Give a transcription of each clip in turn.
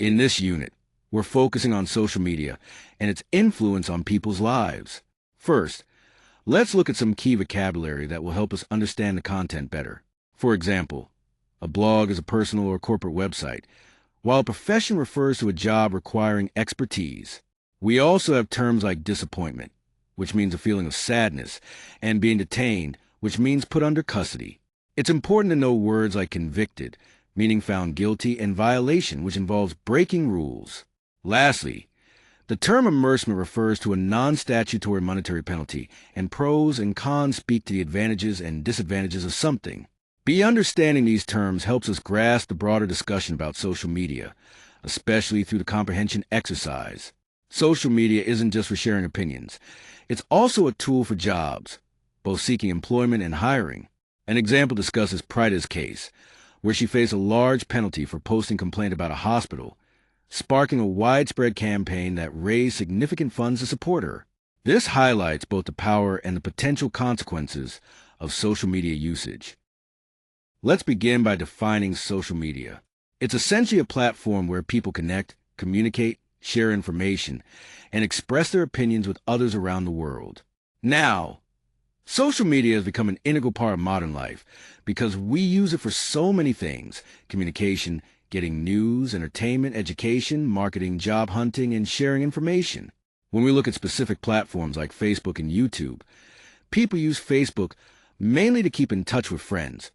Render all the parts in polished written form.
In this unit, we're focusing on social media and its influence on people's lives. First, let's look at some key vocabulary that will help us understand the content better. For example, a blog is a personal or corporate website, while a profession refers to a job requiring expertise. We also have terms like disappointment, which means a feeling of sadness, and being detained, which means put under custody. It's important to know words like convicted, meaning found guilty, and violation, which involves breaking rules. Lastly, the term immersement refers to a non-statutory monetary penalty, and pros and cons speak to the advantages and disadvantages of something. Understanding these terms helps us grasp the broader discussion about social media, especially through the comprehension exercise. Social media isn't just for sharing opinions. It's also a tool for jobs, both seeking employment and hiring. An example discusses Prida's case, where she faced a large penalty for posting complaint about a hospital, sparking a widespread campaign that raised significant funds to support her. This highlights both the power and the potential consequences of social media usage. Let's begin by defining social media. It's essentially a platform where people connect, communicate, share information, and express their opinions with others around the world. Now, social media has become an integral part of modern life because we use it for so many things: communication, getting news, entertainment, education, marketing, job hunting, and sharing information. When we look at specific platforms like Facebook and YouTube, people use Facebook mainly to keep in touch with friends,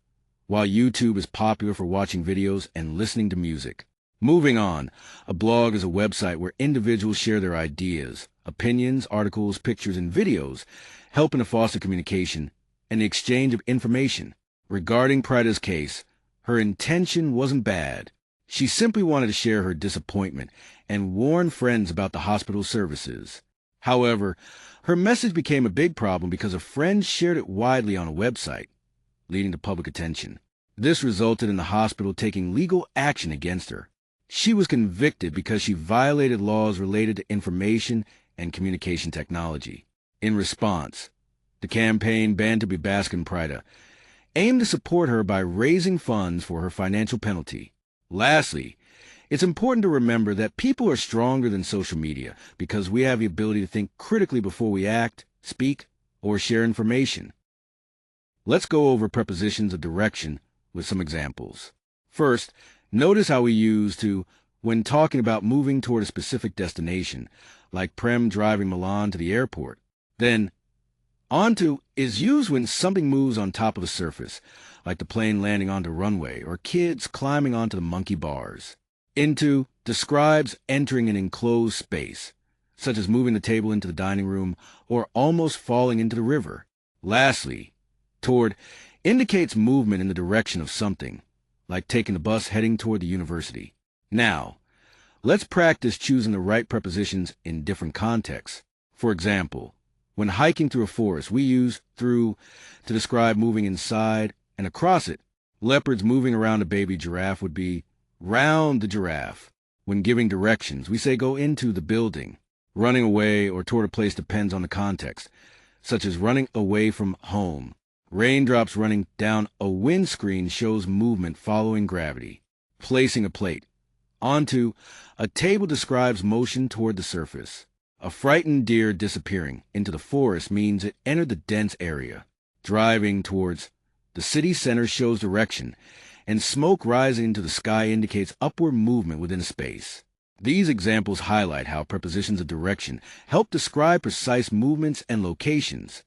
while YouTube is popular for watching videos and listening to music. Moving on, a blog is a website where individuals share their ideas, opinions, articles, pictures, and videos, helping to foster communication and the exchange of information. Regarding Prida's case, her intention wasn't bad. She simply wanted to share her disappointment and warn friends about the hospital services. However, her message became a big problem because a friend shared it widely on a website, leading to public attention. This resulted in the hospital taking legal action against her. She was convicted because she violated laws related to information and communication technology. In response, the campaign Bantu Baskin Prida aimed to support her by raising funds for her financial penalty. Lastly, it's important to remember that people are stronger than social media because we have the ability to think critically before we act, speak, or share information. Let's go over prepositions of direction with some examples. First, notice how we use to when talking about moving toward a specific destination, like Prem driving Milan to the airport. Then, onto is used when something moves on top of a surface, like the plane landing onto a runway or kids climbing onto the monkey bars. Into describes entering an enclosed space, such as moving the table into the dining room or almost falling into the river. Lastly, toward indicates movement in the direction of something, like taking the bus heading toward the university. Now, let's practice choosing the right prepositions in different contexts. For example, when hiking through a forest, we use through to describe moving inside and across it. Leopards moving around a baby giraffe would be round the giraffe. When giving directions, we say go into the building. Running away or toward a place depends on the context, such as running away from home. Raindrops running down a windscreen shows movement following gravity. Placing a plate. Onto a table describes motion toward the surface. A frightened deer disappearing into the forest means it entered the dense area. Driving towards the city center shows direction, and smoke rising into the sky indicates upward movement within space. These examples highlight how prepositions of direction help describe precise movements and locations.